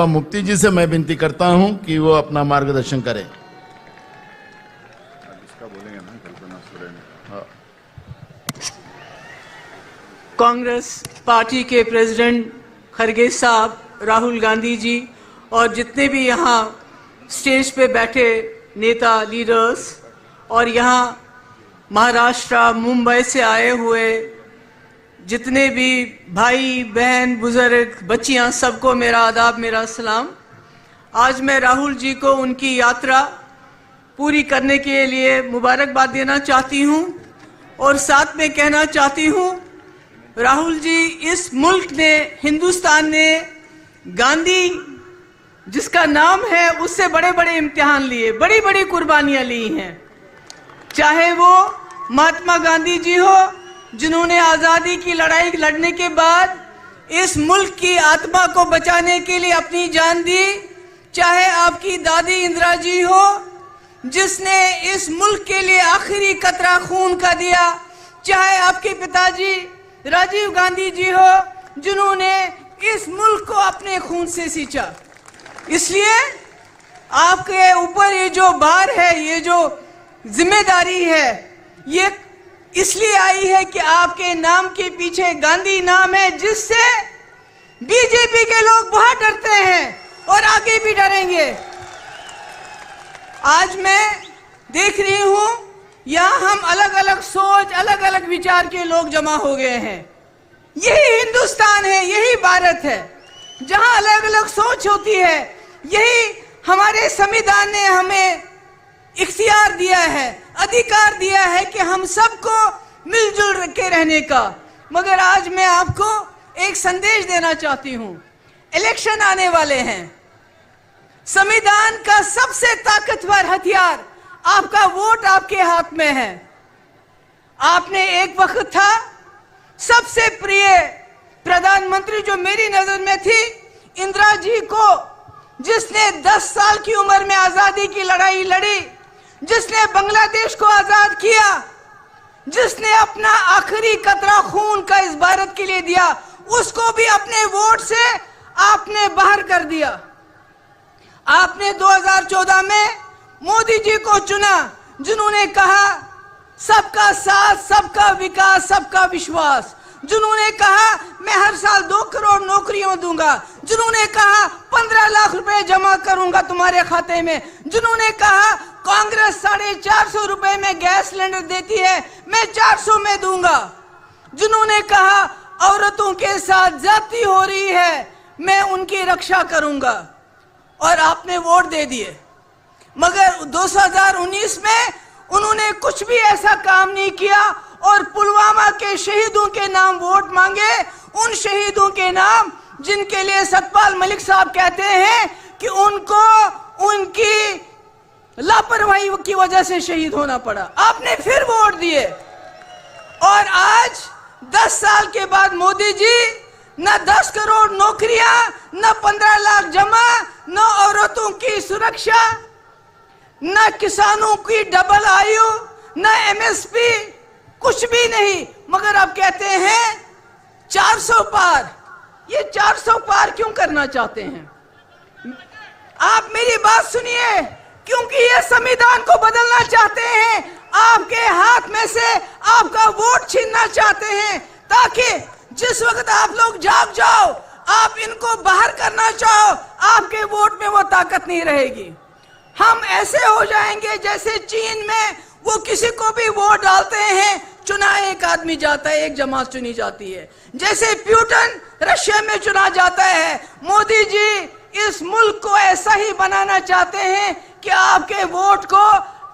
मुफ्ती जी से मैं विनती करता हूं कि वो अपना मार्गदर्शन करें। कांग्रेस पार्टी के प्रेसिडेंट खरगे साहब, राहुल गांधी जी और जितने भी यहाँ स्टेज पे बैठे नेता लीडर्स और यहाँ महाराष्ट्र मुंबई से आए हुए जितने भी भाई बहन बुजुर्ग बच्चियां, सबको मेरा आदाब, मेरा सलाम। आज मैं राहुल जी को उनकी यात्रा पूरी करने के लिए मुबारकबाद देना चाहती हूं और साथ में कहना चाहती हूं, राहुल जी, इस मुल्क ने, हिंदुस्तान ने गांधी जिसका नाम है उससे बड़े बड़े इम्तिहान लिए, बड़ी बड़ी कुर्बानियां ली हैं। चाहे वो महात्मा गांधी जी हो जिन्होंने आज़ादी की लड़ाई लड़ने के बाद इस मुल्क की आत्मा को बचाने के लिए अपनी जान दी, चाहे आपकी दादी इंदिरा जी हो जिसने इस मुल्क के लिए आखिरी कतरा खून का दिया, चाहे आपके पिताजी राजीव गांधी जी हो जिन्होंने इस मुल्क को अपने खून से सींचा। इसलिए आपके ऊपर ये जो भार है, ये जो जिम्मेदारी है, ये इसलिए आई है कि आपके नाम के पीछे गांधी नाम है, जिससे बीजेपी के लोग बहुत डरते हैं और आगे भी डरेंगे। आज मैं देख रही हूं यहां हम अलग अलग सोच, अलग अलग विचार के लोग जमा हो गए हैं। यही हिंदुस्तान है, यही भारत है जहां अलग अलग सोच होती है। यही हमारे संविधान ने हमें इख्तियार दिया है, अधिकार दिया है कि हम सबको मिलजुल के रहने का। मगर आज मैं आपको एक संदेश देना चाहती हूं। इलेक्शन आने वाले हैं। संविधान का सबसे ताकतवर हथियार आपका वोट आपके हाथ में है। आपने एक वक्त था सबसे प्रिय प्रधानमंत्री जो मेरी नजर में थी, इंदिरा जी को, जिसने 10 साल की उम्र में आजादी की लड़ाई लड़ी, जिसने बांग्लादेश को आजाद किया, जिसने अपना आखिरी कतरा खून का इस भारत के लिए दिया, उसको भी अपने वोट से आपने बाहर कर दिया। आपने 2014 में मोदी जी को चुना जिन्होंने कहा सबका साथ, सबका विकास, सबका विश्वास, जिन्होंने कहा मैं हर साल 2 करोड़ नौकरियां दूंगा, जिन्होंने कहा 15 लाख रुपए जमा करूंगा तुम्हारे खाते में, जिन्होंने कहा कांग्रेस 450 रुपए में गैस सिलेंडर देती है, मैं 400 में दूंगा, जिन्होंने कहा औरतों के साथ ज्यादती हो रही है, मैं उनकी रक्षा करूंगा, और आपने वोट दे दिए। मगर 2019 में उन्होंने कुछ भी ऐसा काम नहीं किया और पुलवामा के शहीदों के नाम वोट मांगे, उन शहीदों के नाम जिनके लिए सतपाल मलिक साहब कहते हैं कि उनको उनकी लापरवाही की वजह से शहीद होना पड़ा। आपने फिर वोट दिए और आज 10 साल के बाद मोदी जी न 10 करोड़ नौकरियां, न 15 लाख जमा, न औरतों की सुरक्षा, न किसानों की डबल आयु, न एमएसपी, कुछ भी नहीं। मगर आप कहते हैं 400 पार। ये 400 पार क्यों करना चाहते हैं? आप मेरी बात सुनिए, क्योंकि ये संविधान को बदलना चाहते हैं, आपके हाथ में से आपका वोट छीनना चाहते हैं, ताकि जिस वक्त आप लोग जाग जाओ, आप इनको बाहर करना चाहो, आपके वोट में वो ताकत नहीं रहेगी। हम ऐसे हो जाएंगे जैसे चीन में वो किसी को भी वोट डालते हैं, चुना एक आदमी जाता है, एक जमात चुनी जाती है। जैसे प्यूटन रशिया में चुना जाता है, मोदी जी इस मुल्क को ऐसा ही बनाना चाहते हैं कि आपके वोट को,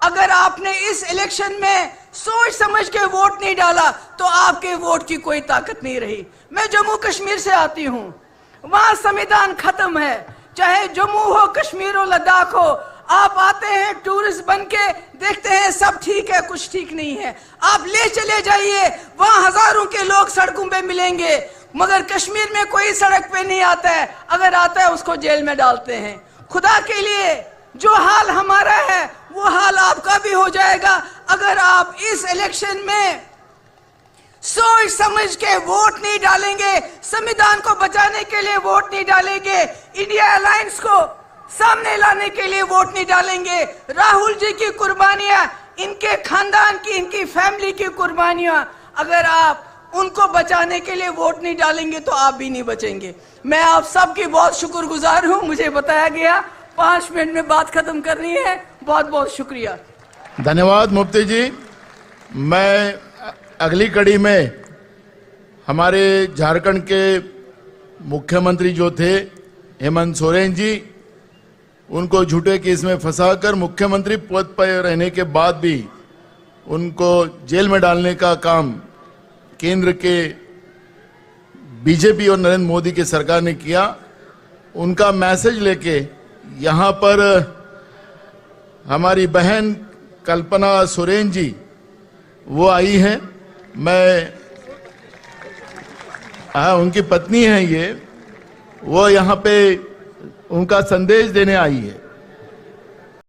अगर आपने इस इलेक्शन में सोच समझ के वोट नहीं डाला तो आपके वोट की कोई ताकत नहीं रही। मैं जम्मू कश्मीर से आती हूँ, वहां संविधान खत्म है, चाहे जम्मू हो, कश्मीर हो, लद्दाख हो। आप आते हैं टूरिस्ट बन के, देखते हैं सब ठीक है, कुछ ठीक नहीं है। आप ले चले जाइए, वहां हजारों के लोग सड़कों पे मिलेंगे, मगर कश्मीर में कोई सड़क पे नहीं आता है, अगर आता है उसको जेल में डालते हैं। खुदा के लिए जो हाल हमारा है वो हाल आपका भी हो जाएगा अगर आप इस इलेक्शन में सोच समझ के वोट नहीं डालेंगे, संविधान को बचाने के लिए वोट नहीं डालेंगे, इंडिया अलायंस को सामने लाने के लिए वोट नहीं डालेंगे, राहुल जी की कुर्बानियां, इनके खानदान की, इनकी फैमिली की कुर्बानियां, अगर आप उनको बचाने के लिए वोट नहीं डालेंगे तो आप भी नहीं बचेंगे। मैं आप सबकी बहुत शुक्रगुजार हूं। मुझे बताया गया 5 मिनट में बात खत्म करनी है। बहुत बहुत शुक्रिया। धन्यवाद मुफ्ती जी। मैं अगली कड़ी में हमारे झारखंड के मुख्यमंत्री जो थे हेमंत सोरेन जी, उनको झूठे केस में फंसाकर मुख्यमंत्री पद पर रहने के बाद भी उनको जेल में डालने का काम केंद्र के बीजेपी और नरेंद्र मोदी की सरकार ने किया। उनका मैसेज लेके यहाँ पर हमारी बहन कल्पना सोरेन जी वो आई हैं। उनकी पत्नी है ये, वो यहाँ पे उनका संदेश देने आई है।